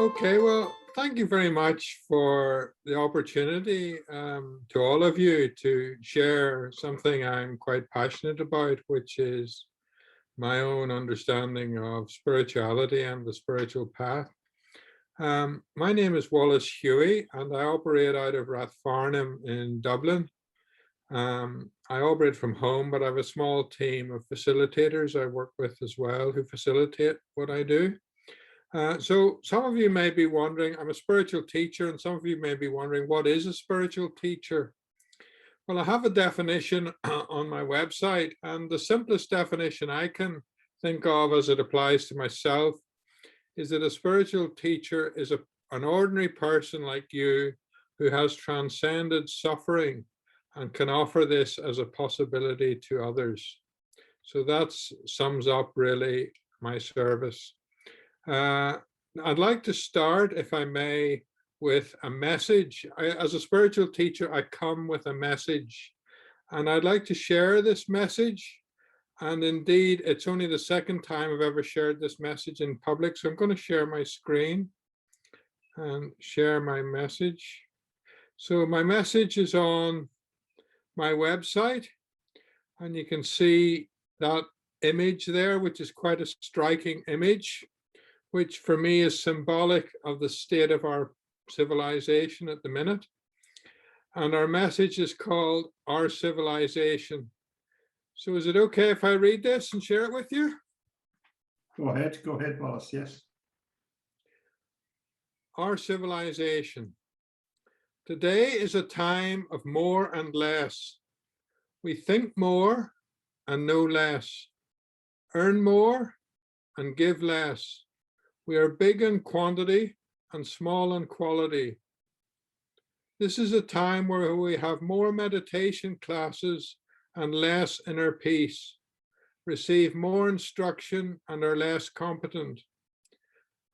Okay, well, thank you very much for the opportunity to all of you to share something I'm quite passionate about, which is my own understanding of spirituality and the spiritual path. My name is Wallace Huey, and I operate out of Rathfarnham in Dublin. I operate from home, but I have a small team of facilitators I work with as well who facilitate what I do. So some of you may be wondering, I'm a spiritual teacher, and some of you may be wondering, what is a spiritual teacher? Well, I have a definition on my website, and the simplest definition I can think of as it applies to myself is that a spiritual teacher is an ordinary person like you who has transcended suffering and can offer this as a possibility to others. So that sums up really my service. I'd like to start, if I may, with a message. As a spiritual teacher, I come with a message, and I'd like to share this message. And indeed, it's only the second time I've ever shared this message in public. So I'm going to share my screen and share my message. So my message is on my website, and you can see that image there, which is quite a striking image, which for me is symbolic of the state of our civilization at the minute. And our message is called Our Civilization. So is it okay if I read this and share it with you? Go ahead, Wallace, yes. Our civilization. Today is a time of more and less. We think more and know less, earn more and give less. We are big in quantity and small in quality. This is a time where we have more meditation classes and less inner peace, receive more instruction and are less competent.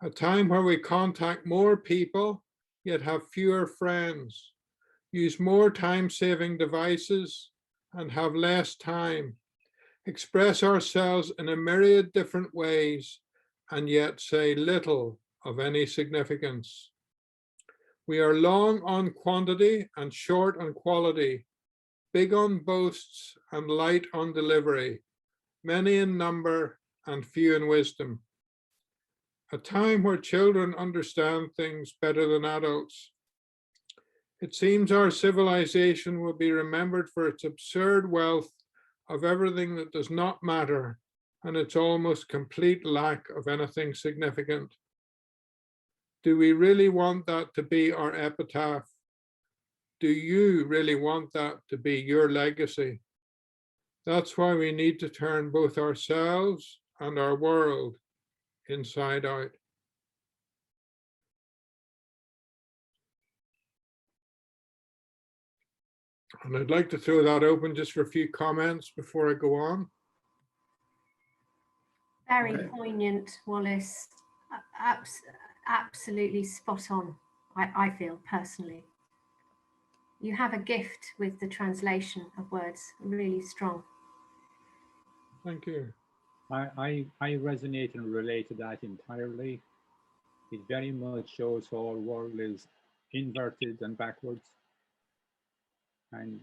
A time where we contact more people, yet have fewer friends, use more time-saving devices and have less time, express ourselves in a myriad different ways, and yet say little of any significance. We are long on quantity and short on quality, big on boasts and light on delivery, many in number and few in wisdom. A time where children understand things better than adults. It seems our civilization will be remembered for its absurd wealth of everything that does not matter, and its almost complete lack of anything significant. Do we really want that to be our epitaph? Do you really want that to be your legacy? That's why we need to turn both ourselves and our world inside out. And I'd like to throw that open just for a few comments before I go on. Very poignant, Wallace. Absolutely spot on, I feel personally. You have a gift with the translation of words, really strong. Thank you. I resonate and relate to that entirely. It very much shows how our world is inverted and backwards. And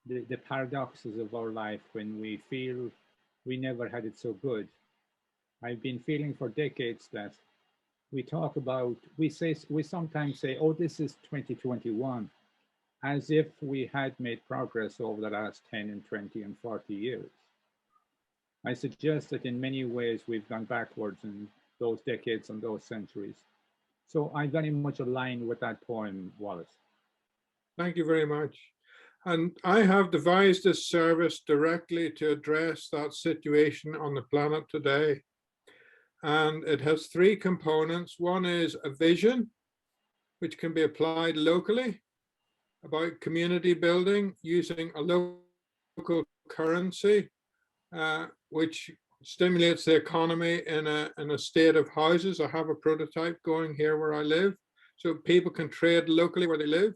the paradoxes of our life when we feel we never had it so good. I've been feeling for decades that we talk about, we sometimes say, oh, this is 2021, as if we had made progress over the last 10 and 20 and 40 years. I suggest that in many ways we've gone backwards in those decades and those centuries. So I very much align with that poem, Wallace. Thank you very much. And I have devised this service directly to address that situation on the planet today. And it has three components. One is a vision, which can be applied locally, about community building using a local currency, which stimulates the economy in a state of houses. I have a prototype going here where I live, so people can trade locally where they live.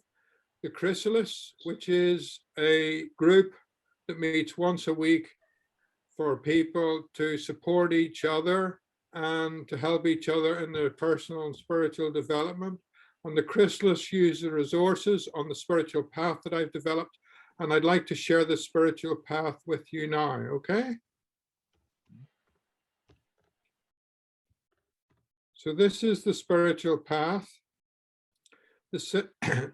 The Chrysalis, which is a group that meets once a week for people to support each other and to help each other in their personal and spiritual development. And the Chrysalists use the resources on the spiritual path that I've developed. And I'd like to share the spiritual path with you now, okay? So this is the spiritual path. The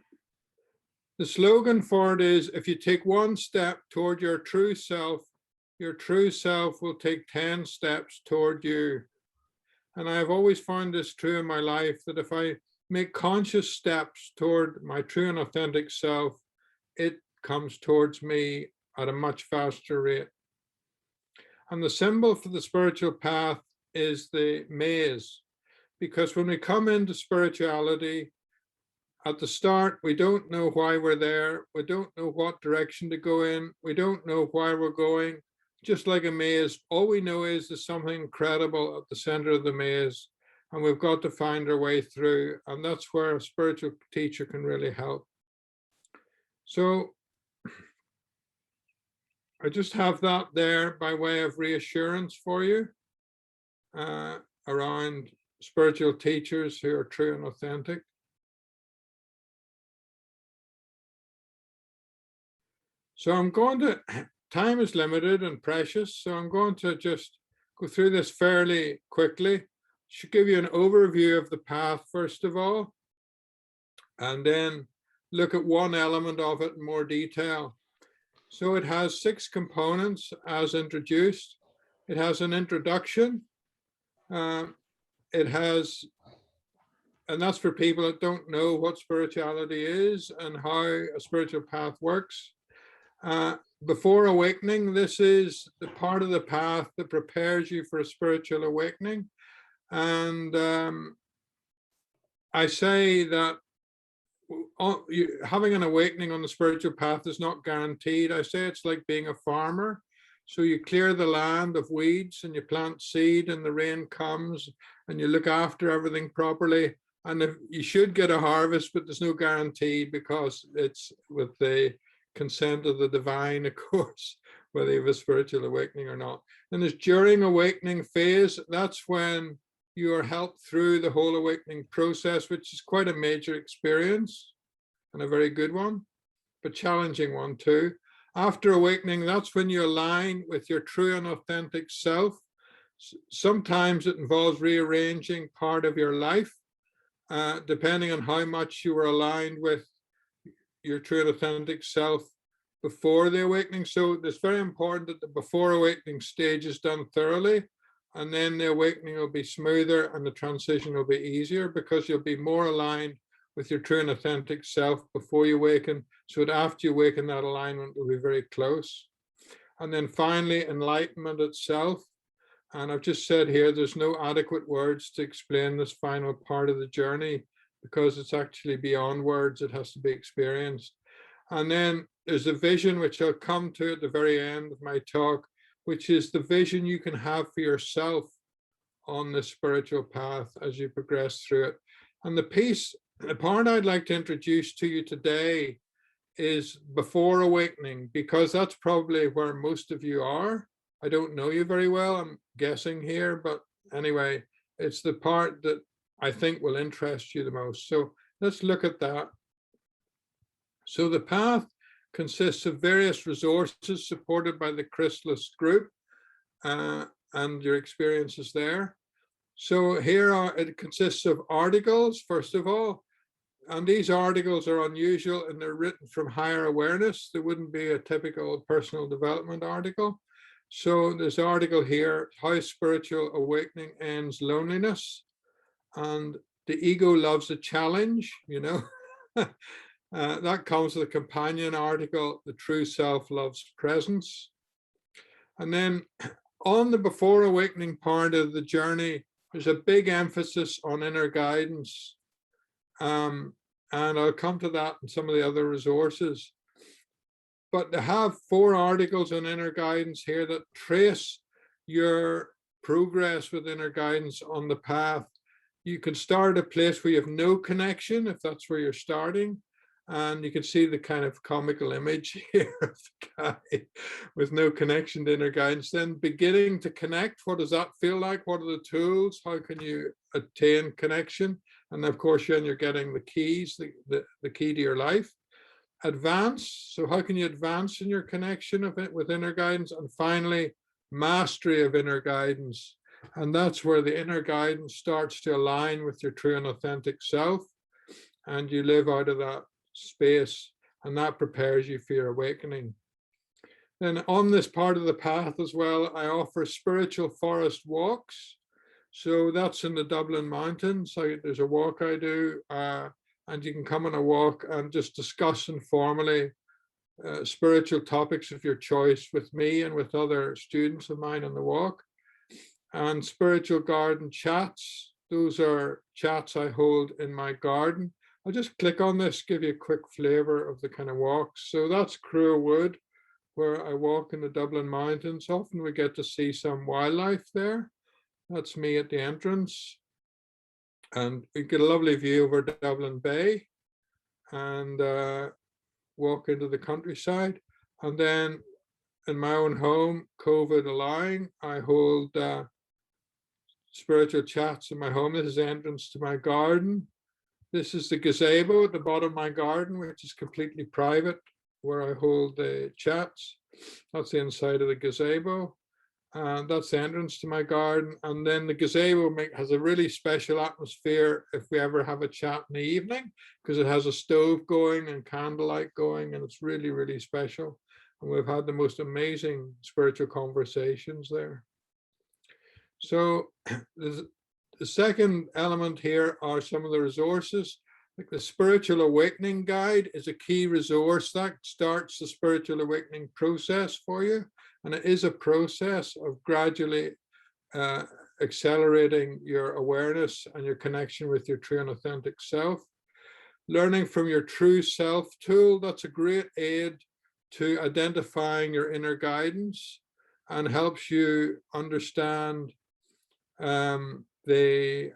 slogan for it is, if you take one step toward your true self will take 10 steps toward you. And I've always found this true in my life, that if I make conscious steps toward my true and authentic self, it comes towards me at a much faster rate. And the symbol for the spiritual path is the maze, because when we come into spirituality, at the start, we don't know why we're there. We don't know what direction to go in. We don't know why we're going. Just like a maze, all we know is there's something incredible at the center of the maze, and we've got to find our way through. And that's where a spiritual teacher can really help. So I just have that there by way of reassurance for you around spiritual teachers who are true and authentic. So I'm going to, time is limited and precious, so I'm going to just go through this fairly quickly. Should give you an overview of the path, first of all, and then look at one element of it in more detail. So it has 6 components as introduced. It has an introduction. It has, and that's for people that don't know what spirituality is and how a spiritual path works. Before awakening, this is the part of the path that prepares you for a spiritual awakening. And I say that having an awakening on the spiritual path is not guaranteed. I say it's like being a farmer. So you clear the land of weeds and you plant seed and the rain comes and you look after everything properly. And if you should get a harvest, but there's no guarantee because it's with the consent of the divine, of course, whether you have a spiritual awakening or not. And this during awakening phase, that's when you are helped through the whole awakening process, which is quite a major experience and a very good one, but challenging one too. After awakening, that's when you align with your true and authentic self. Sometimes it involves rearranging part of your life, depending on how much you were aligned with your true and authentic self before the awakening. So it's very important that the before awakening stage is done thoroughly, and then the awakening will be smoother and the transition will be easier because you'll be more aligned with your true and authentic self before you awaken, so that after you awaken, that alignment will be very close. And then finally, enlightenment itself. And I've just said here, there's no adequate words to explain this final part of the journey because it's actually beyond words, it has to be experienced. And then there's a vision, which I'll come to at the very end of my talk, which is the vision you can have for yourself on the spiritual path as you progress through it. And the part I'd like to introduce to you today is before awakening, because that's probably where most of you are. I don't know you very well, I'm guessing here, but anyway, it's the part that I think will interest you the most. So let's look at that. So the path consists of various resources supported by the Chrysalis group and your experiences there. So here it consists of articles, first of all, and these articles are unusual and they're written from higher awareness. There wouldn't be a typical personal development article. So there's an article here, How Spiritual Awakening Ends Loneliness. And the ego loves a challenge, you know. That comes with a companion article, The True Self Loves Presence. And then on the before awakening part of the journey, there's a big emphasis on inner guidance. And I'll come to that in some of the other resources. But to have 4 articles on inner guidance here that trace your progress with inner guidance on the path, you can start at a place where you have no connection, if that's where you're starting. And you can see the kind of comical image here of the guy with no connection to inner guidance, then beginning to connect. What does that feel like? What are the tools? How can you attain connection? And of course, then you're getting the keys, the key to your life. Advance. So how can you advance in your connection of it with inner guidance? And finally, mastery of inner guidance. And that's where the inner guidance starts to align with your true and authentic self. And you live out of that space, and that prepares you for your awakening. Then on this part of the path as well, I offer spiritual forest walks. So that's in the Dublin Mountains. There's a walk I do, and you can come on a walk and just discuss informally spiritual topics of your choice with me and with other students of mine on the walk. And spiritual garden chats. Those are chats I hold in my garden. I'll just click on this, give you a quick flavor of the kind of walks. So that's Cruer Wood, where I walk in the Dublin Mountains. Often we get to see some wildlife there. That's me at the entrance. And we get a lovely view over Dublin Bay and walk into the countryside. And then in my own home, COVID allowing, I hold spiritual chats in my home. This is the entrance to my garden. This is the gazebo at the bottom of my garden, which is completely private, where I hold the chats. That's the inside of the gazebo. And that's the entrance to my garden. And then the gazebo has a really special atmosphere if we ever have a chat in the evening, because it has a stove going and candlelight going, and it's really, really special. And we've had the most amazing spiritual conversations there. So the second element here are some of the resources. Like the Spiritual Awakening Guide is a key resource that starts the spiritual awakening process for you. And it is a process of gradually accelerating your awareness and your connection with your true and authentic self. Learning from Your True Self tool, that's a great aid to identifying your inner guidance and helps you understand the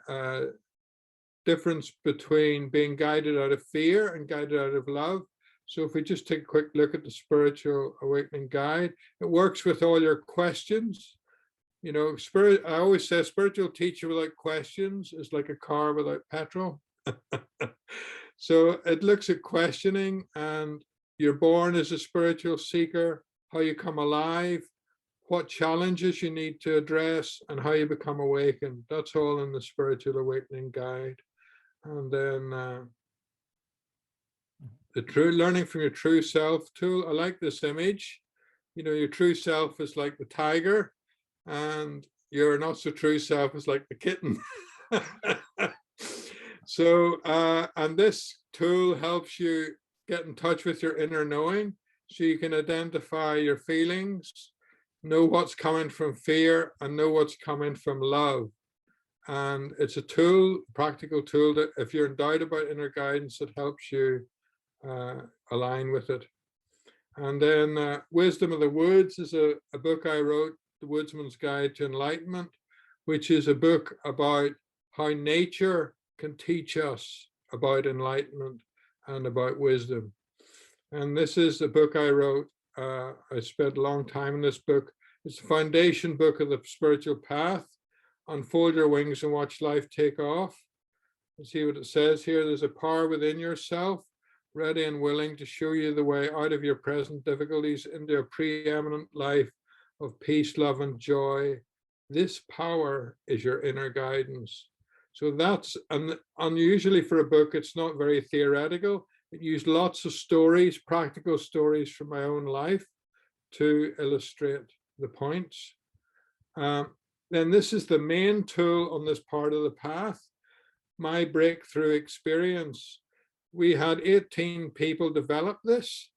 difference between being guided out of fear and guided out of love. So if we just take a quick look at the Spiritual Awakening Guide, it works with all your questions. You know, I always say a spiritual teacher without questions is like a car without petrol. So it looks at questioning, and you're born as a spiritual seeker, how you come alive, what challenges you need to address, and how you become awakened. That's all in the Spiritual Awakening Guide. And then learning from your true self tool. I like this image. You know, your true self is like the tiger, and your not so true self is like the kitten. So, and this tool helps you get in touch with your inner knowing, so you can identify your feelings, know what's coming from fear, and know what's coming from love. And it's a tool, practical tool, that if you're in doubt about inner guidance, it helps you align with it. And then Wisdom of the Woods is a book I wrote, The Woodsman's Guide to Enlightenment, which is a book about how nature can teach us about enlightenment and about wisdom. And this is the book I wrote. I spent a long time in this book. It's the foundation book of the spiritual path. Unfold your wings and watch life take off. You see what it says here. There's a power within yourself, ready and willing to show you the way out of your present difficulties into a preeminent life of peace, love, and joy. This power is your inner guidance. So that's unusually for a book. It's not very theoretical. It used lots of stories, practical stories from my own life to illustrate the points. Then this is the main tool on this part of the path, my breakthrough experience. We had 18 people develop this,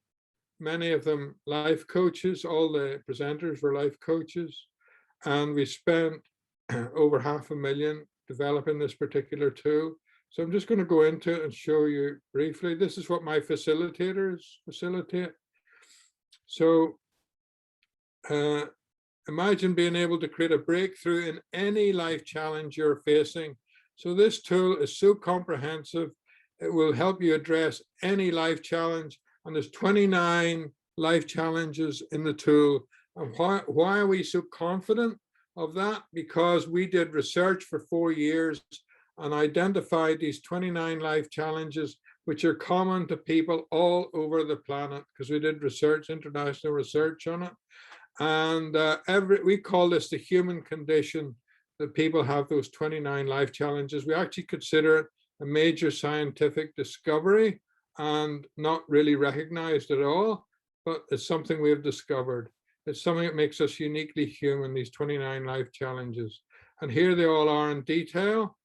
many of them life coaches. All the presenters were life coaches. And we spent over $500,000 developing this particular tool. So I'm just going to go into it and show you briefly. This is what my facilitators facilitate. So imagine being able to create a breakthrough in any life challenge you're facing. So this tool is so comprehensive. It will help you address any life challenge. And there's 29 life challenges in the tool. And why are we so confident of that? Because we did research for 4 years and identified these 29 life challenges, which are common to people all over the planet, because we did research, international research on it. And we call this the human condition, that people have those 29 life challenges. We actually consider it a major scientific discovery and not really recognized at all, but it's something we have discovered. It's something that makes us uniquely human, these 29 life challenges. And here they all are in detail.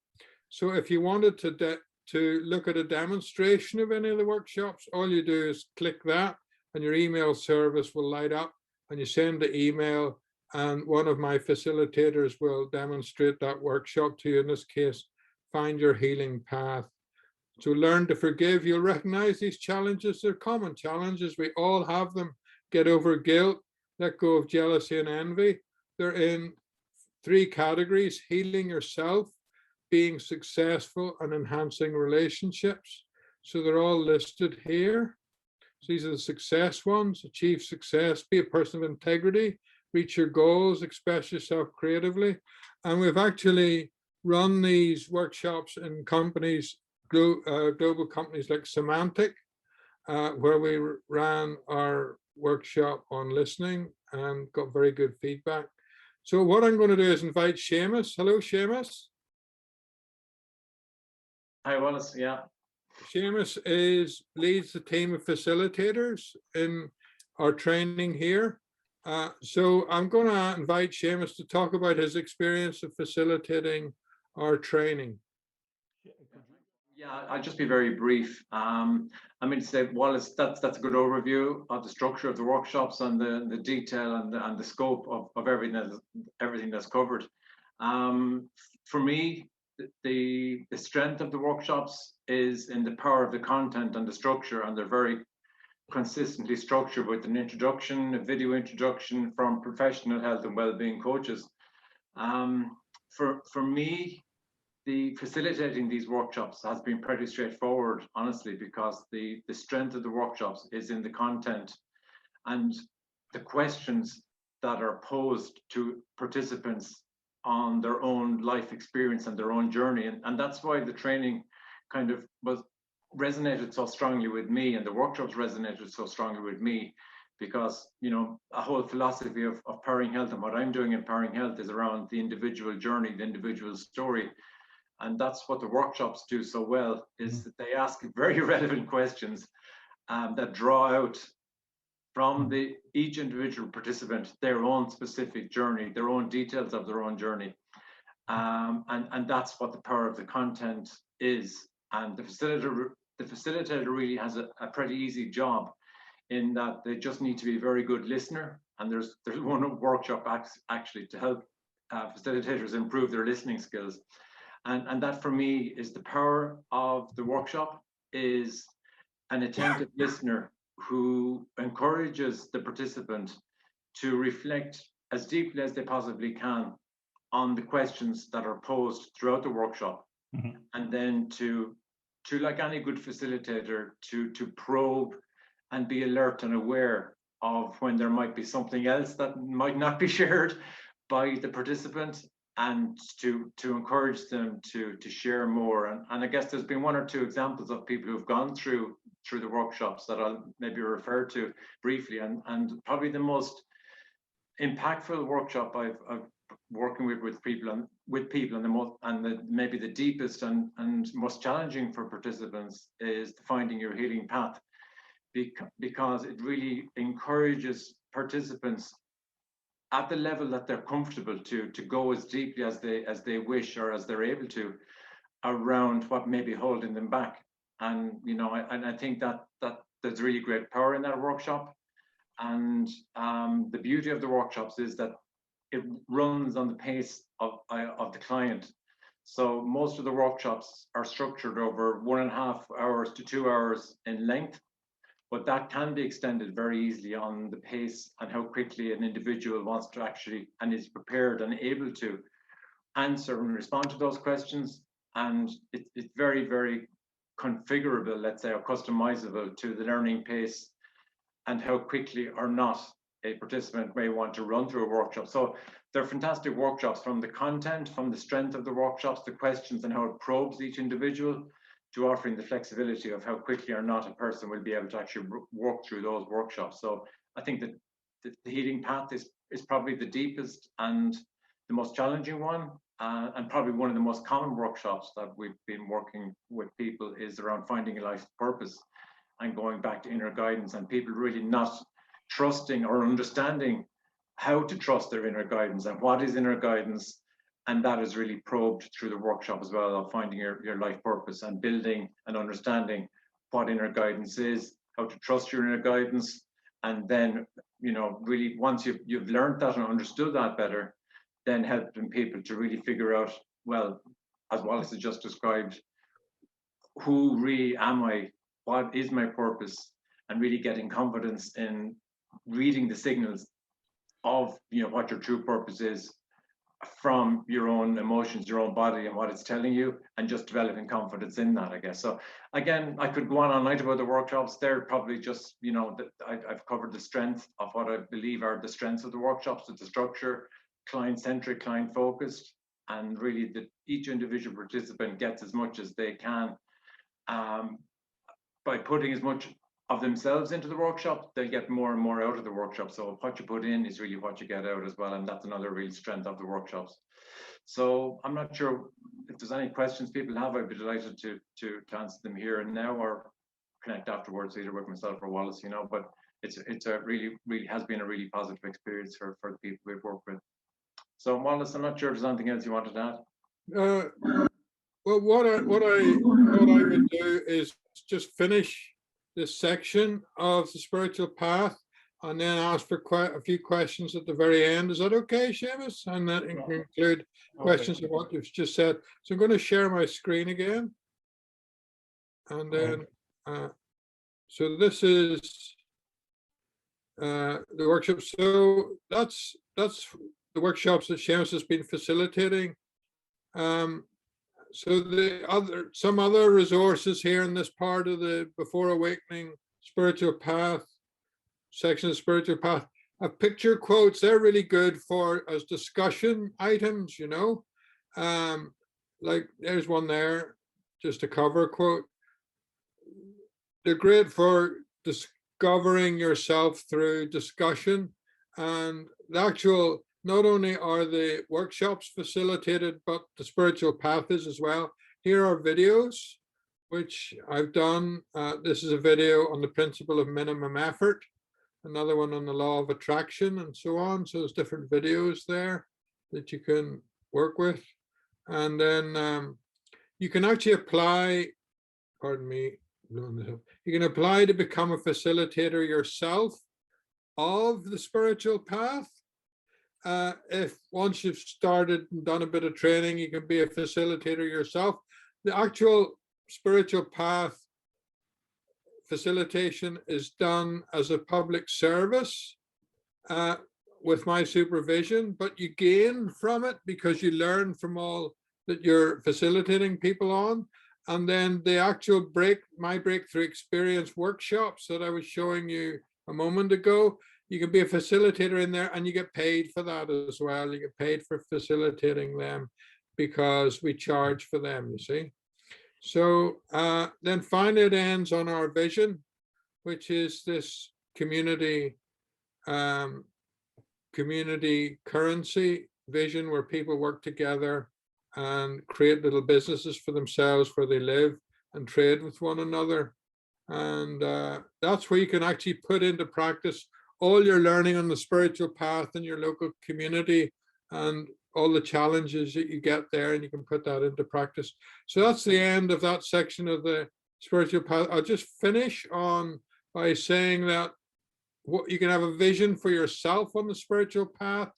So if you wanted to look at a demonstration of any of the workshops, all you do is click that and your email service will light up and you send the email and one of my facilitators will demonstrate that workshop to you. In this case, find your healing path. To learn to forgive, you'll recognize these challenges. They're common challenges. We all have them. Get over guilt, let go of jealousy and envy. They're in 3 categories: healing yourself, being successful, and enhancing relationships. So they're all listed here. So these are the success ones: achieve success, be a person of integrity, reach your goals, express yourself creatively. And we've actually run these workshops in companies, global companies like Semantic, where we ran our workshop on listening and got very good feedback. So what I'm going to do is invite Seamus. Hello, Seamus. Hi, Wallace. Yeah. Seamus leads the team of facilitators in our training here. So I'm going to invite Seamus to talk about his experience of facilitating our training. Yeah, I'll just be very brief. I mean, to say, Wallace, that's a good overview of the structure of the workshops and the detail and the scope of everything that's covered. For me, the strength of the workshops is in the power of the content and the structure, and they're very consistently structured with an introduction, a video introduction from professional health and well-being coaches. For me, the facilitating these workshops has been pretty straightforward, honestly, because the strength of the workshops is in the content and the questions that are posed to participants on their own life experience and their own journey. And that's why the training kind of resonated so strongly with me, and the workshops resonated so strongly with me, because, you know, a whole philosophy of Powering Health and what I'm doing in Powering Health is around the individual journey, the individual story. And that's what the workshops do so well, is that they ask very relevant questions that draw out from each individual participant their own specific journey, their own details of their own journey. And that's what the power of the content is. And the facilitator really has a pretty easy job, in that they just need to be a very good listener. And there's one workshop actually to help facilitators improve their listening skills. And that, for me, is the power of the workshop, is an attentive listener who encourages the participant to reflect as deeply as they possibly can on the questions that are posed throughout the workshop. Mm-hmm. And then to like any good facilitator, to probe and be alert and aware of when there might be something else that might not be shared by the participant, and to encourage them to share more. And I guess there's been 1 or 2 examples of people who've gone through the workshops that I'll maybe refer to briefly. And probably the most impactful workshop I've working with people and maybe the deepest and most challenging for participants is Finding Your Healing Path, because it really encourages participants at the level that they're comfortable to go as deeply as they wish, or as they're able to, around what may be holding them back. And, you know, I think that there's really great power in that workshop. And the beauty of the workshops is that it runs on the pace of the client. So most of the workshops are structured over 1.5 hours to 2 hours in length, but that can be extended very easily on the pace and how quickly an individual wants to actually, and is prepared and able to answer and respond to those questions. And it's very, very configurable, let's say, or customizable to the learning pace and how quickly or not a participant may want to run through a workshop. So they're fantastic workshops, from the content, from the strength of the workshops, the questions and how it probes each individual, to offering the flexibility of how quickly or not a person will be able to actually work through those workshops. So I think that the healing path is probably the deepest and the most challenging one, and probably one of the most common workshops that we've been working with people is around finding a life purpose and going back to inner guidance, and people really not trusting or understanding how to trust their inner guidance and what is inner guidance. And that is really probed through the workshop as well, of finding your life purpose and building and understanding what inner guidance is, how to trust your inner guidance. And then, you know, really once you've learned that and understood that better, then helping people to really figure out, well, as Wallace has just described, who really am I? What is my purpose? And really getting confidence in reading the signals of, you know, what your true purpose is from your own emotions, your own body and what it's telling you, and just developing confidence in that, I guess. So again, I could go on all night about the workshops. They're probably just, you know, I've covered the strength of what I believe are the strengths of the workshops, the structure, client-centric, client-focused, and really that each individual participant gets as much as they can. By putting as much of themselves into the workshop, they'll get more and more out of the workshop. So what you put in is really what you get out as well, and that's another real strength of the workshops. So I'm not sure if there's any questions people have. I'd be delighted to answer them here and now, or connect afterwards, either with myself or Wallace, you know. But it's a really has been a really positive experience for the people we've worked with. So Wallace, I'm not sure if there's anything else you wanted to add. Well, what I would do is just finish this section of the spiritual path, and then ask for quite a few questions at the very end. Is that okay, Seamus? And that include questions of what you've just said. So I'm going to share my screen again, and then so this is the workshop. So that's the workshops that Seamus has been facilitating. So some other resources here in this part of the Before Awakening spiritual path section of spiritual path, picture quotes. They're really good for as discussion items, you know. Like there's one there, just a cover quote. They're great for discovering yourself through discussion, and the actual, not only are the workshops facilitated, but the spiritual path is as well. Here are videos, which I've done. This is a video on the principle of minimum effort, another one on the law of attraction, and so on. So there's different videos there that you can work with. And then you can actually apply, pardon me, you can apply to become a facilitator yourself of the spiritual path. If once you've started and done a bit of training, you can be a facilitator yourself. The actual spiritual path facilitation is done as a public service with my supervision, but you gain from it because you learn from all that you're facilitating people on. And then the actual my breakthrough experience workshops that I was showing you a moment ago, you can be a facilitator in there, and you get paid for that as well. You get paid for facilitating them because we charge for them, you see. So then finally it ends on our vision, which is this community currency vision where people work together and create little businesses for themselves where they live and trade with one another. And that's where you can actually put into practice all your learning on the spiritual path in your local community and all the challenges that you get there, and you can put that into practice. So that's the end of that section of the spiritual path. I'll just finish on by saying that you can have a vision for yourself on the spiritual path,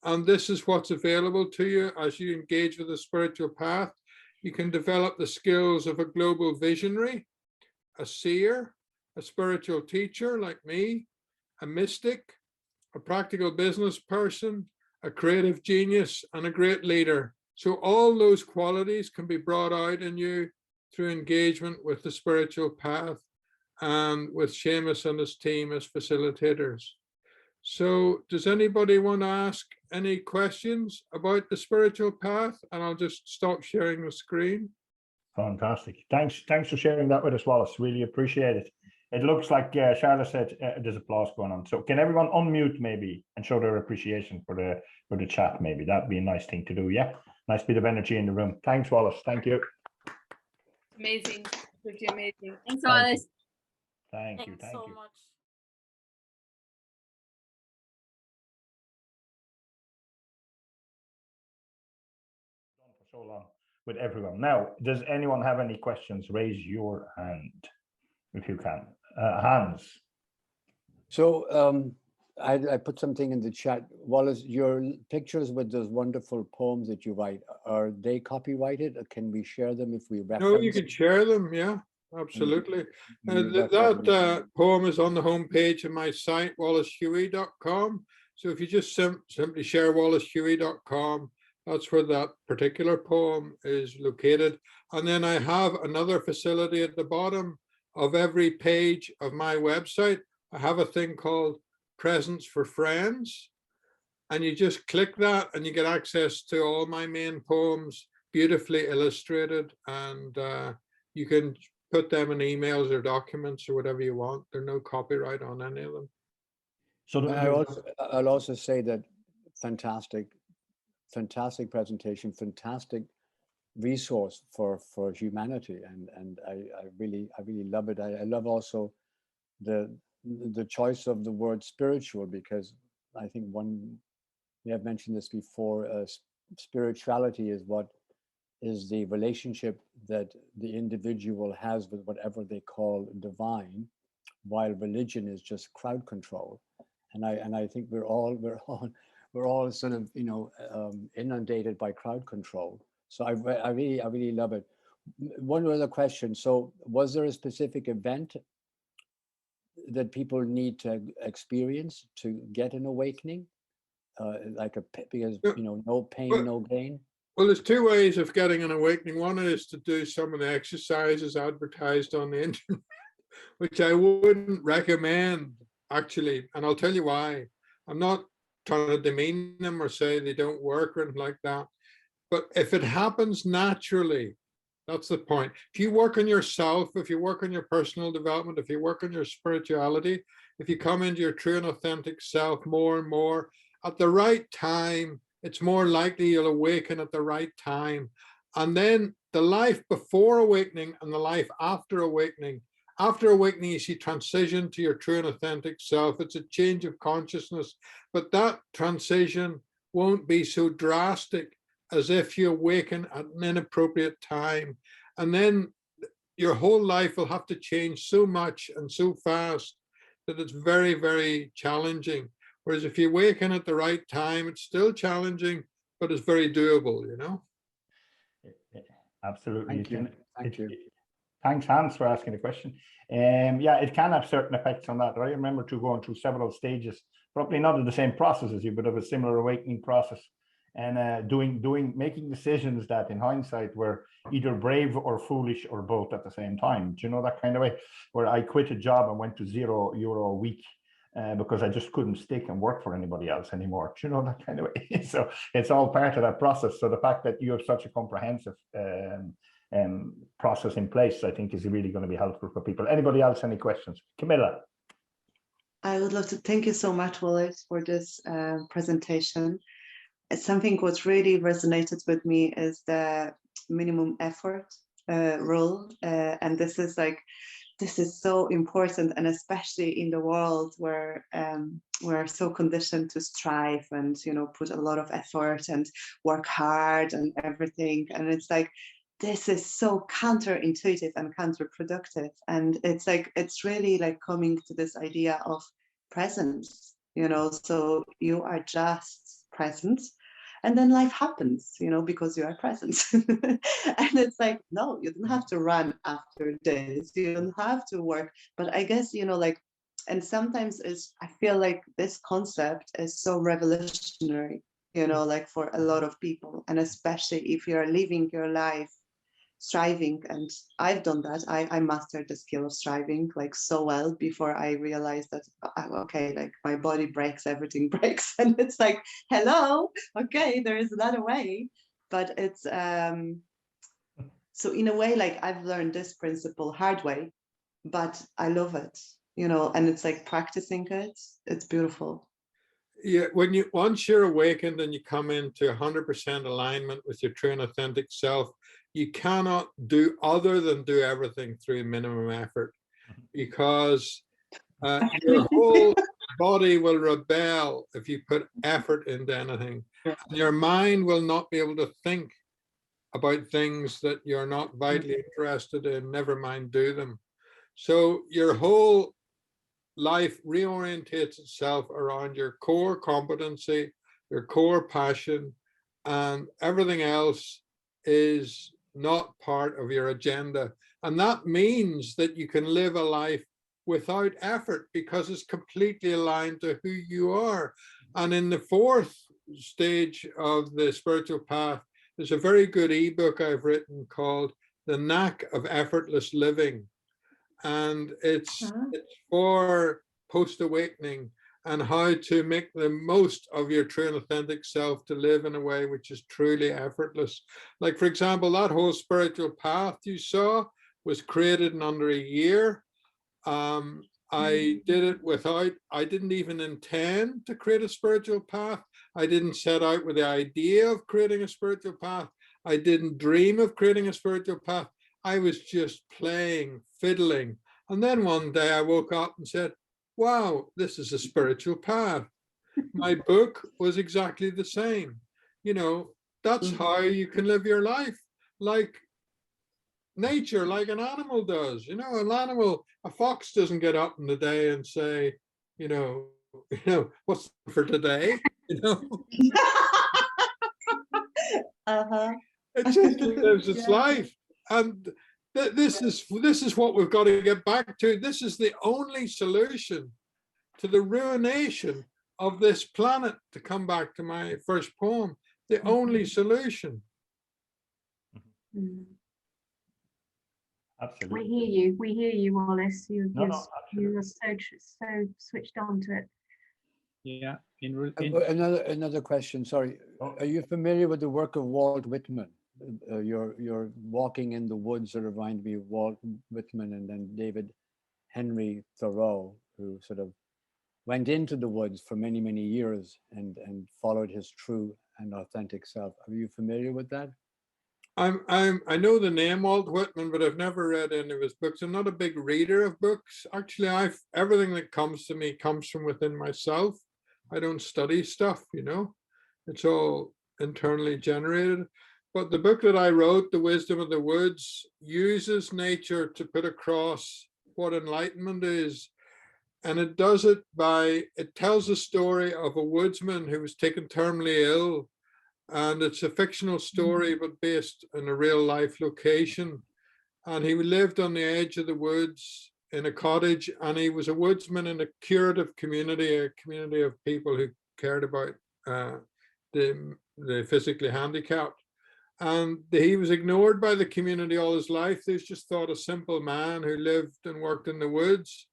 and this is what's available to you as you engage with the spiritual path. You can develop the skills of a global visionary, a seer, a spiritual teacher like me, a mystic, a practical business person, a creative genius, and a great leader. So all those qualities can be brought out in you through engagement with the spiritual path and with Seamus and his team as facilitators. So does anybody want to ask any questions about the spiritual path? And I'll just stop sharing the screen. Fantastic. Thanks for sharing that with us, Wallace. Really appreciate it. It looks like Charlotte said there's applause going on. So can everyone unmute maybe and show their appreciation for the chat? Maybe that'd be a nice thing to do. Yeah, nice bit of energy in the room. Thanks, Wallace. Thank you. Amazing, pretty amazing. Thanks, Thank Wallace. Thank you. Thanks Thank so you. much. Done for so long with everyone. Now, does anyone have any questions? Raise your hand if you can. Hans. So I put something in the chat. Wallace, your pictures with those wonderful poems that you write, are they copyrighted, or can we share them if we reference? No, you can share them. Yeah, absolutely. That poem is on the homepage of my site, wallacehuey.com. So if you just simply share wallacehuey.com, that's where that particular poem is located. And then I have another facility at the bottom of every page of my website. I have a thing called Presents for Friends, and you just click that and you get access to all my main poems, beautifully illustrated, and you can put them in emails or documents or whatever you want. There's no copyright on any of them. So I'll also say that fantastic presentation, fantastic resource for humanity, and I really love it. I love also the choice of the word spiritual, because I think we have mentioned this before, spirituality is the relationship that the individual has with whatever they call divine, while religion is just crowd control. And I think we're all sort of, you know, inundated by crowd control. So I really love it. One other question. So was there a specific event that people need to experience to get an awakening? Because, you know, no pain, no gain? Well, there's two ways of getting an awakening. One is to do some of the exercises advertised on the internet, which I wouldn't recommend, actually. And I'll tell you why. I'm not trying to demean them or say they don't work or anything like that. But if it happens naturally, that's the point. If you work on yourself, if you work on your personal development, if you work on your spirituality, if you come into your true and authentic self more and more at the right time, it's more likely you'll awaken at the right time. And then the life before awakening and the life after awakening. After awakening, you see transition to your true and authentic self. It's a change of consciousness, but that transition won't be so drastic as if you awaken at an inappropriate time. And then your whole life will have to change so much and so fast that it's very, very challenging. Whereas if you awaken at the right time, it's still challenging, but it's very doable, you know? Absolutely. Thank you. Thanks, Hans, for asking the question. Yeah, it can have certain effects on that. I remember going through several stages, probably not of the same process as you, but of a similar awakening process. And making decisions that in hindsight were either brave or foolish or both at the same time. Do you know, that kind of way? Where I quit a job and went to €0 a week because I just couldn't stick and work for anybody else anymore. Do you know, that kind of way? So it's all part of that process. So the fact that you have such a comprehensive process in place, I think, is really going to be helpful for people. Anybody else, any questions? Camilla. I would love to thank you so much, Wallace, for this presentation. Something what really resonated with me is the minimum effort rule, and this is so important, and especially in the world where we're so conditioned to strive and, you know, put a lot of effort and work hard and everything, and it's like this is so counterintuitive and counterproductive, and it's really like coming to this idea of presence, you know, so you are just present. And then life happens, you know, because you are present. And it's like, no, you don't have to run after this. You don't have to work. But I guess, you know, like, and sometimes I feel like this concept is so revolutionary, you know, like for a lot of people. And especially if you're living your life striving. And I've done that. I mastered the skill of striving like so well before I realized that, okay, like my body breaks, everything breaks. And it's like, hello, okay, there is another way. But it's, so in a way, like I've learned this principle hard way, but I love it, you know, and it's like practicing it. It's beautiful. Yeah, when you once you're awakened and you come into 100% alignment with your true and authentic self, you cannot do other than do everything through minimum effort, because your whole body will rebel if you put effort into anything. Your mind will not be able to think about things that you're not vitally interested in, never mind do them. So your whole life reorientates itself around your core competency, your core passion, and everything else is not part of your agenda. And that means that you can live a life without effort because it's completely aligned to who you are. And in the fourth stage of the spiritual path, there's a very good ebook I've written called The Knack of Effortless Living. And it's for post-awakening and how to make the most of your true and authentic self to live in a way which is truly effortless. Like, for example, that whole spiritual path you saw was created in under a year. I did it without, I didn't even intend to create a spiritual path. I didn't set out with the idea of creating a spiritual path. I didn't dream of creating a spiritual path. I was just playing, fiddling. And then one day I woke up and said, wow, this is a spiritual path. My book was exactly the same. You know, that's how you can live your life, like nature, like an animal does. You know, an animal, a fox doesn't get up in the day and say, you know, what's for today? You know, it just lives its life. And this is what we've got to get back to. This is the only solution to the ruination of this planet, to come back to my first poem, the only solution. Absolutely. We hear you, Wallace. You No, are so switched on to it. Yeah. Another question. Sorry, are you familiar with the work of Walt Whitman? Your walking in the woods sort of reminded me of Walt Whitman and then David Henry Thoreau, who sort of went into the woods for many, many years and followed his true and authentic self. Are you familiar with that? I know the name Walt Whitman, but I've never read any of his books. I'm not a big reader of books. Actually, everything that comes to me comes from within myself. I don't study stuff, you know. It's all internally generated. But the book that I wrote, The Wisdom of the Woods, uses nature to put across what enlightenment is. And it does it by, it tells the story of a woodsman who was taken terminally ill. And it's a fictional story, but based in a real life location. And he lived on the edge of the woods in a cottage, and he was a woodsman in a curative community, a community of people who cared about the physically handicapped. And he was ignored by the community all his life. They just thought a simple man who lived and worked in the woods.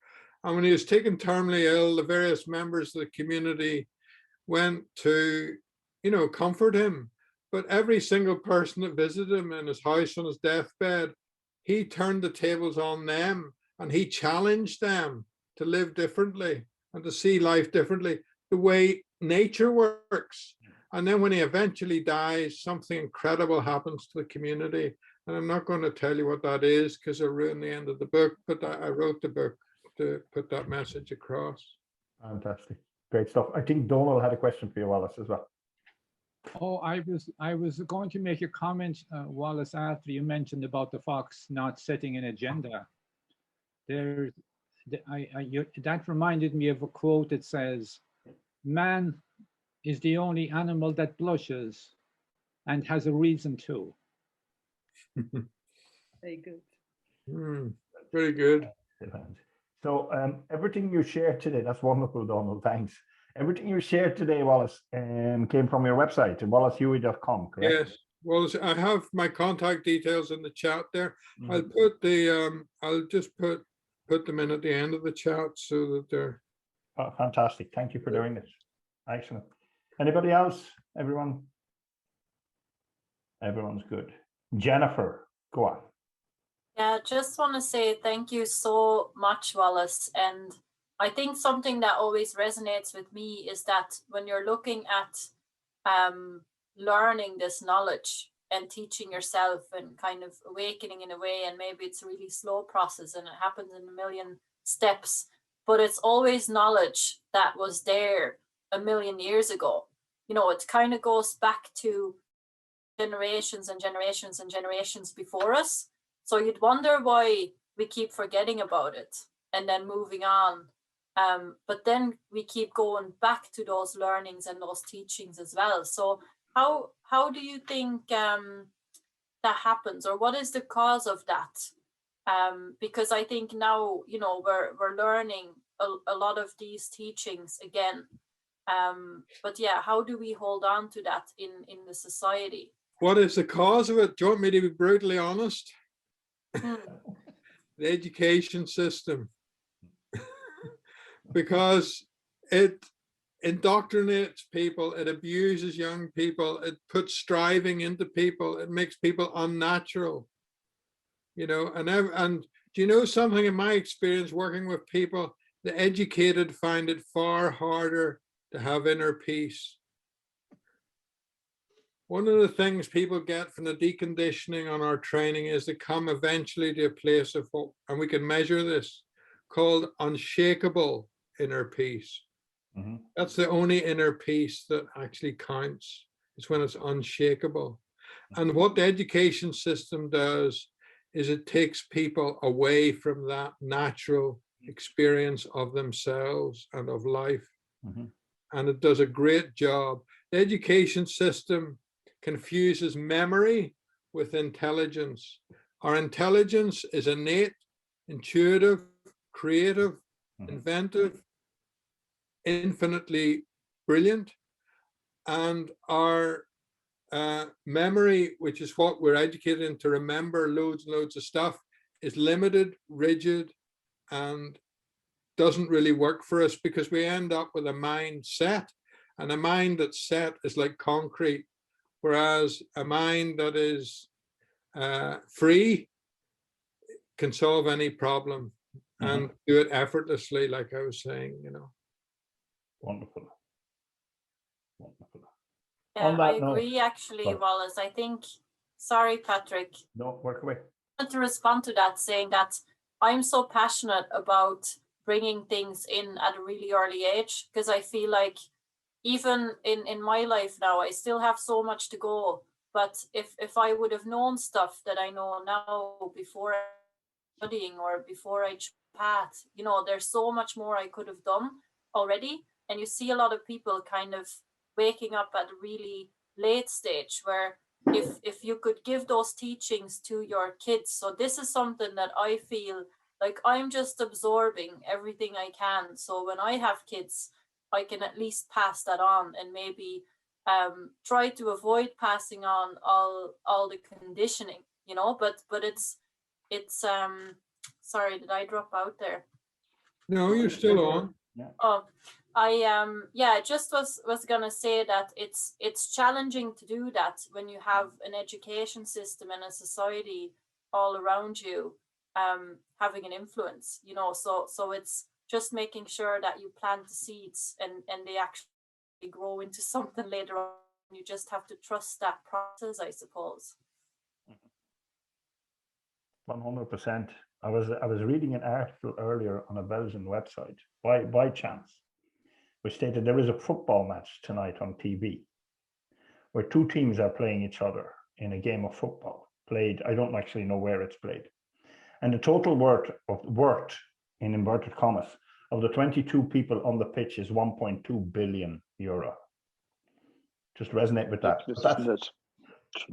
And when he was taken terminally ill, the various members of the community went to, you know, comfort him. But every single person that visited him in his house on his deathbed, he turned the tables on them and he challenged them to live differently and to see life differently, the way nature works. And then when he eventually dies, something incredible happens to the community. And I'm not going to tell you what that is because it'll ruin the end of the book, but I wrote the book to put that message across. Fantastic. Great stuff. I think Donald had a question for you, Wallace, as well. Oh, I was going to make a comment, Wallace, after you mentioned about the fox not setting an agenda. That reminded me of a quote that says, "Man is the only animal that blushes and has a reason to." Very good. Very good. So everything you shared today, that's wonderful, Donald, thanks. Everything you shared today, Wallace, came from your website, wallacehuey.com, correct? Yes, Wallace, I have my contact details in the chat there. I'll Mhm. put the I'll just put them in at the end of the chat so that they're Oh, fantastic. Thank you for doing this. Excellent. Anybody else? Everyone? Everyone's good. Jennifer, go on. Yeah, just want to say thank you so much, Wallace. And I think something that always resonates with me is that when you're looking at learning this knowledge and teaching yourself and kind of awakening in a way, and maybe it's a really slow process and it happens in a million steps, but it's always knowledge that was there a million years ago. You know, it kind of goes back to generations and generations and generations before us. So you'd wonder why we keep forgetting about it and then moving on. But then we keep going back to those learnings and those teachings as well. So how do you think that happens, or what is the cause of that? Because I think now, you know, we're learning a lot of these teachings again. But yeah, how do we hold on to that in the society? What is the cause of it? Do you want me to be brutally honest? Hmm. The education system. Because it indoctrinates people, it abuses young people, it puts striving into people, it makes people unnatural. You know, and do you know something, in my experience working with people, the educated find it far harder to have inner peace. One of the things people get from the deconditioning on our training is to come eventually to a place of hope, and we can measure this, called unshakable inner peace. Mm-hmm. That's the only inner peace that actually counts. It's when it's unshakable. And what the education system does is it takes people away from that natural experience of themselves and of life. Mm-hmm. And it does a great job. The education system confuses memory with intelligence. Our intelligence is innate, intuitive, creative, inventive, infinitely brilliant. And our memory, which is what we're educated in to remember loads and loads of stuff, is limited, rigid, and doesn't really work for us, because we end up with a mind set, and a mind that's set is like concrete, whereas a mind that is free can solve any problem and do it effortlessly, like I was saying, you know. Wonderful. Wonderful. Yeah, On that I note, agree, actually, sorry. Wallace. I think, sorry, Patrick, No, work away. I want to respond to that, saying that I'm so passionate about bringing things in at a really early age, because I feel like even in my life now, I still have so much to go. But if I would have known stuff that I know now before studying or before I chose path, you know, there's so much more I could have done already. And you see a lot of people kind of waking up at a really late stage, where if you could give those teachings to your kids. So this is something that I feel like I'm just absorbing everything I can. So when I have kids, I can at least pass that on, and maybe try to avoid passing on all the conditioning, you know. But it's sorry, did I drop out there? No, you're still on. Yeah. Oh, I just was gonna say that it's challenging to do that when you have an education system and a society all around you having an influence, you know. So it's just making sure that you plant the seeds and they actually grow into something later on. You just have to trust that process, I suppose. 100%. I was reading an article earlier on a Belgian website by chance, which stated there is a football match tonight on TV where two teams are playing each other in a game of football played. I don't actually know where it's played. And the total worth in inverted commas of the 22 people on the pitch is 1.2 billion euro. Just resonate with that. That's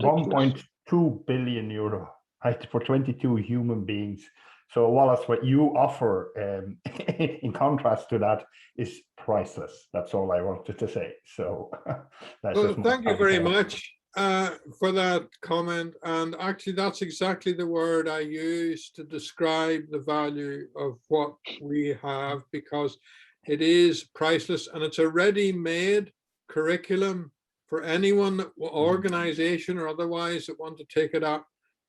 1.2 billion euro, right, for 22 human beings. So Wallace, what you offer in contrast to that is priceless. That's all I wanted to say. So that's well, thank you very much. for that comment. And actually, that's exactly the word I use to describe the value of what we have, because it is priceless and it's a ready-made curriculum for anyone, organization or otherwise, that want to take it up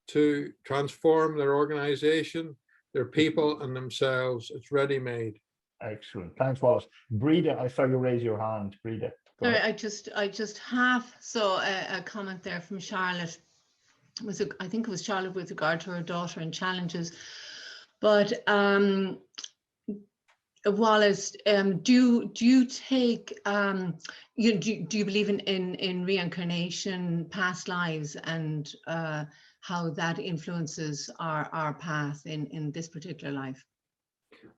to transform their organization, their people and themselves. It's ready-made. Excellent. Thanks, Wallace. Breda, I saw you raise your hand. Breda. Sorry, I just half saw a comment there from Charlotte. I think it was Charlotte with regard to her daughter and challenges. But Wallace, do you take do you believe in reincarnation, past lives, and how that influences our path in this particular life?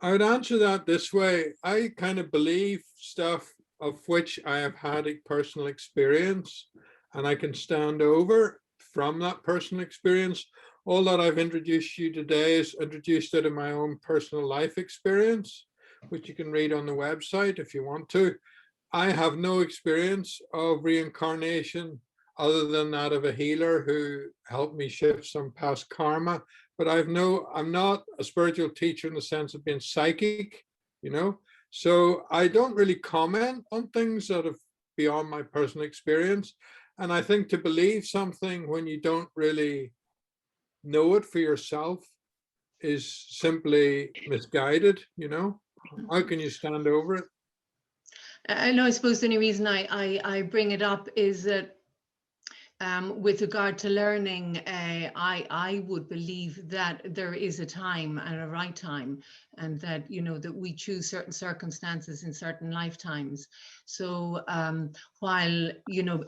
I would answer that this way. I kind of believe stuff of which I have had a personal experience, and I can stand over from that personal experience. All that I've introduced you today is introduced out of my own personal life experience, which you can read on the website if you want to. I have no experience of reincarnation other than that of a healer who helped me shift some past karma. But I'm not a spiritual teacher in the sense of being psychic, you know? So I don't really comment on things that are beyond my personal experience. And I think to believe something when you don't really know it for yourself is simply misguided, you know? How can you stand over it? I know, I suppose the only reason I bring it up is that with regard to learning, I would believe that there is a time and a right time, and that, you know, that we choose certain circumstances in certain lifetimes. So while, you know,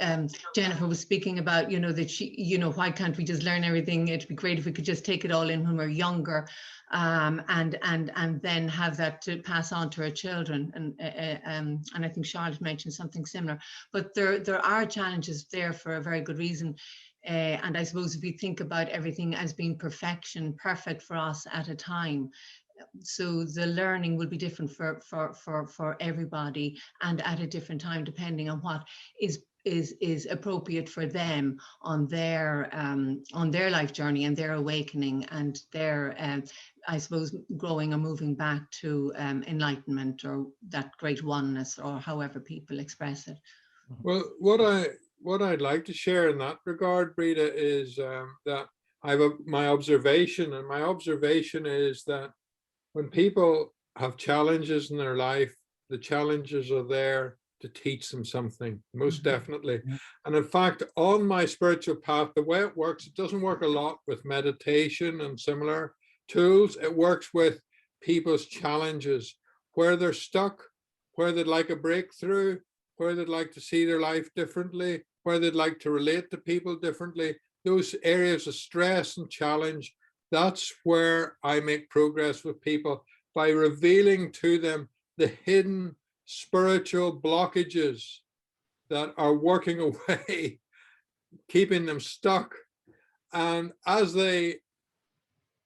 Jennifer was speaking about, you know, that she, you know, why can't we just learn everything? It'd be great if we could just take it all in when we're younger, and then have that to pass on to our children. And I think Charlotte mentioned something similar. But there are challenges there for a very good reason. And I suppose if we think about everything as being perfect for us at a time, so the learning will be different for everybody and at a different time, depending on what is appropriate for them on their life journey and their awakening and their I suppose growing or moving back to enlightenment or that great oneness, or however people express it. Well, what I'd like to share in that regard, Breda, is that I have my observation, and my observation is that when people have challenges in their life, the challenges are there to teach them something, most definitely. And in fact, on my spiritual path, the way it works, it doesn't work a lot with meditation and similar tools. It works with people's challenges, where they're stuck, where they'd like a breakthrough, where they'd like to see their life differently, where they'd like to relate to people differently. Those areas of stress and challenge, that's where I make progress with people, by revealing to them the hidden spiritual blockages that are working away, keeping them stuck. And as they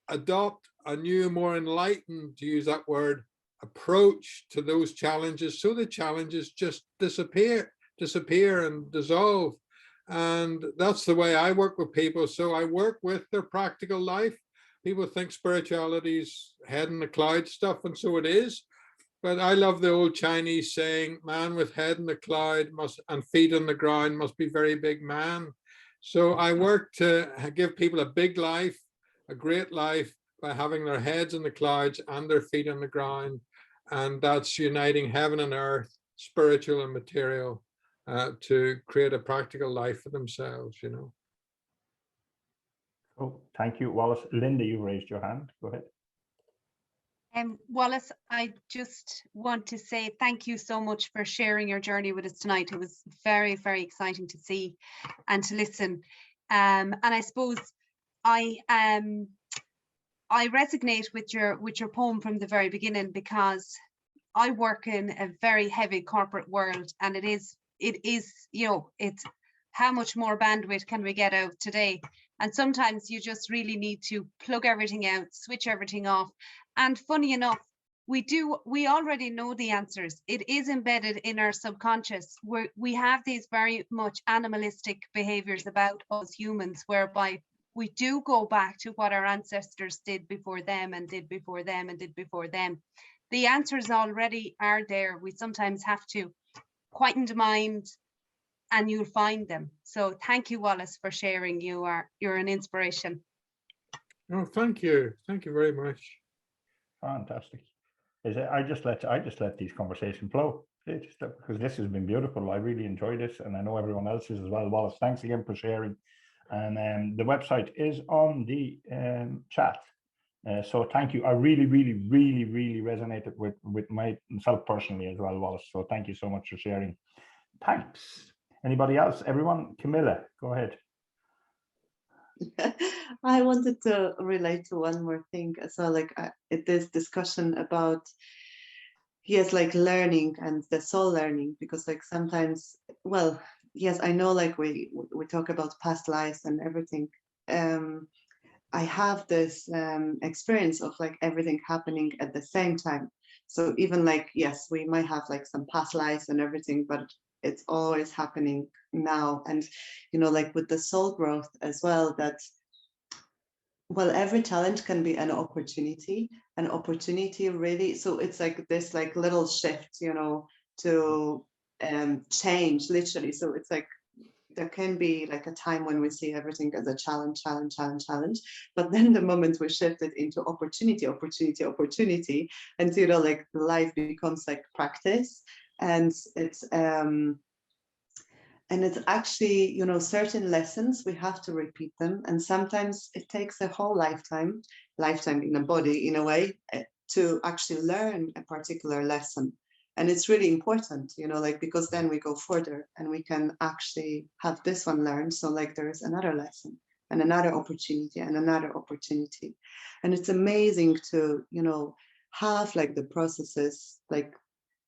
adopt a new, more enlightened, to use that word, approach to those challenges, so the challenges just disappear and dissolve. And that's the way I work with people. So I work with their practical life. People think spirituality is head in the clouds stuff, and so it is. But I love the old Chinese saying, man with head in the cloud and feet on the ground must be very big man. So I work to give people a big life, a great life, by having their heads in the clouds and their feet on the ground. And that's uniting heaven and earth, spiritual and material, to create a practical life for themselves, you know. Oh, thank you, Wallace. Linda, you raised your hand. Go ahead. Wallace, I just want to say thank you so much for sharing your journey with us tonight. It was very, very exciting to see and to listen. And I suppose I resonate with your poem from the very beginning, because I work in a very heavy corporate world, and it is, you know, it's how much more bandwidth can we get out today? And sometimes you just really need to plug everything out, switch everything off. And funny enough, we already know the answers. It is embedded in our subconscious, where we have these very much animalistic behaviors about us humans, whereby we do go back to what our ancestors did before them and did before them and did before them. The answers already are there. We sometimes have to quieten the mind and you'll find them. So thank you, Wallace, for sharing. You're an inspiration. Oh, thank you. Thank you very much. Fantastic. I just let these conversations flow. Because this has been beautiful. I really enjoyed this, and I know everyone else is as well. Wallace, thanks again for sharing. And the website is on the chat. So thank you. I really resonated with myself personally as well, Wallace. So thank you so much for sharing. Thanks. Anybody else? Everyone? Camilla, go ahead. I wanted to relate to one more thing as well, like this discussion about, yes, like learning and the soul learning, because like sometimes, well, yes, I know, like we talk about past lives and everything. I have this experience of like everything happening at the same time. So even like, yes, we might have like some past lives and everything, but it's always happening now. And, you know, like with the soul growth as well, that, well, every challenge can be an opportunity really. So it's like this like little shift, you know, to change literally. So it's like, there can be like a time when we see everything as a challenge, but then the moment we shift it into opportunity, and you know, like life becomes like practice, and it's actually, you know, certain lessons we have to repeat them, and sometimes it takes a whole lifetime in a body, in a way, to actually learn a particular lesson. And it's really important, you know, like, because then we go further and we can actually have this one learned. So like there is another lesson and another opportunity and another opportunity. And it's amazing to, you know, have like the processes like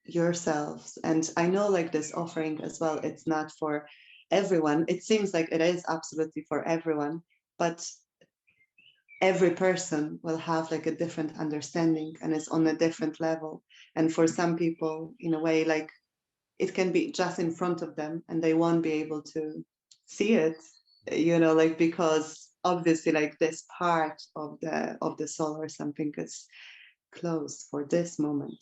yourselves. And I know like this offering as well, it's not for everyone. It seems like it is absolutely for everyone, but every person will have like a different understanding and it's on a different level. And for some people, in a way, like it can be just in front of them and they won't be able to see it, you know, like, because obviously like this part of the soul or something is closed for this moment,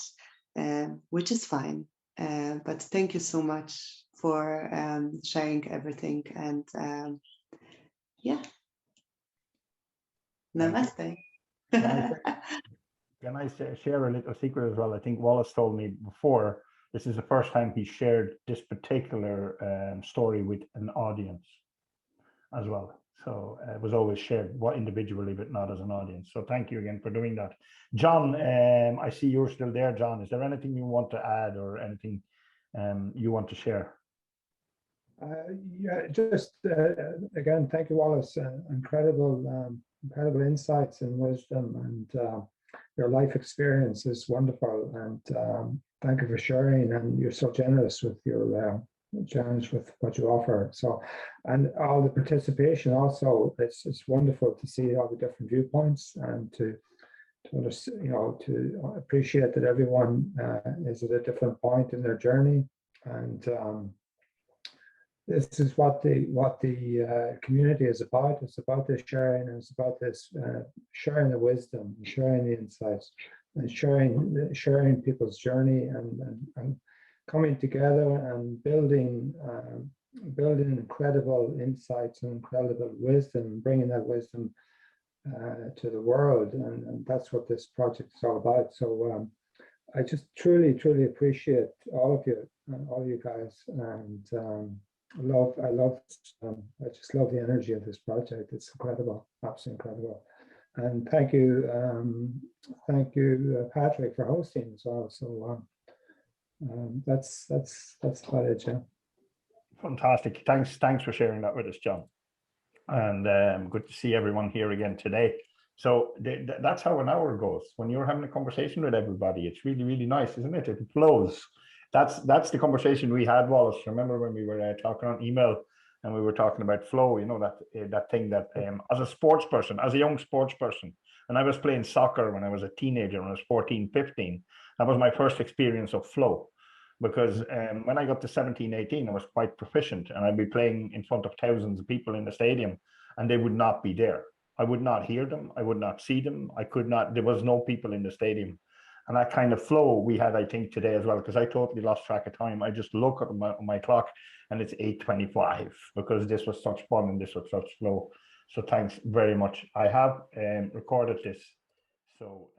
which is fine. But thank you so much for sharing everything. And yeah. Namaste. Can I share a little secret as well? I think Wallace told me before, this is the first time he shared this particular story with an audience as well. So it was always shared individually, but not as an audience. So thank you again for doing that. John, I see you're still there, John. Is there anything you want to add or anything you want to share? Yeah, just again, thank you, Wallace. Incredible insights and wisdom, and your life experience is wonderful. And thank you for sharing. And you're so generous with your challenge with what you offer. So, and all the participation also. It's wonderful to see all the different viewpoints and to appreciate that everyone is at a different point in their journey. And this is what the community is about. It's about this sharing, and it's about this sharing the wisdom, sharing the insights, and sharing people's journey, and coming together and building incredible insights and incredible wisdom, bringing that wisdom to the world, and that's what this project is all about. So I just truly appreciate all of you guys, and I just love the energy of this project. It's incredible, absolutely incredible. And thank you, Patrick, for hosting as well. So that's about it, John. Fantastic. Thanks for sharing that with us, John. And good to see everyone here again today. So that's how an hour goes. When you're having a conversation with everybody, it's really nice, isn't it? It flows. That's the conversation we had, Wallace. Remember when we were talking on email and we were talking about flow, you know, that thing that as a sports person, as a young sports person, And I was playing soccer when I was a teenager, when I was 14, 15. That was my first experience of flow, because when I got to 17, 18, I was quite proficient, and I'd be playing in front of thousands of people in the stadium, and they would not be there. I would not hear them. I would not see them. I could not, there was no people in the stadium. And that kind of flow we had, I think, today as well, because I totally lost track of time. I just look at my clock and it's 8:25, because this was such fun and this was such flow. So thanks very much. I have recorded this. So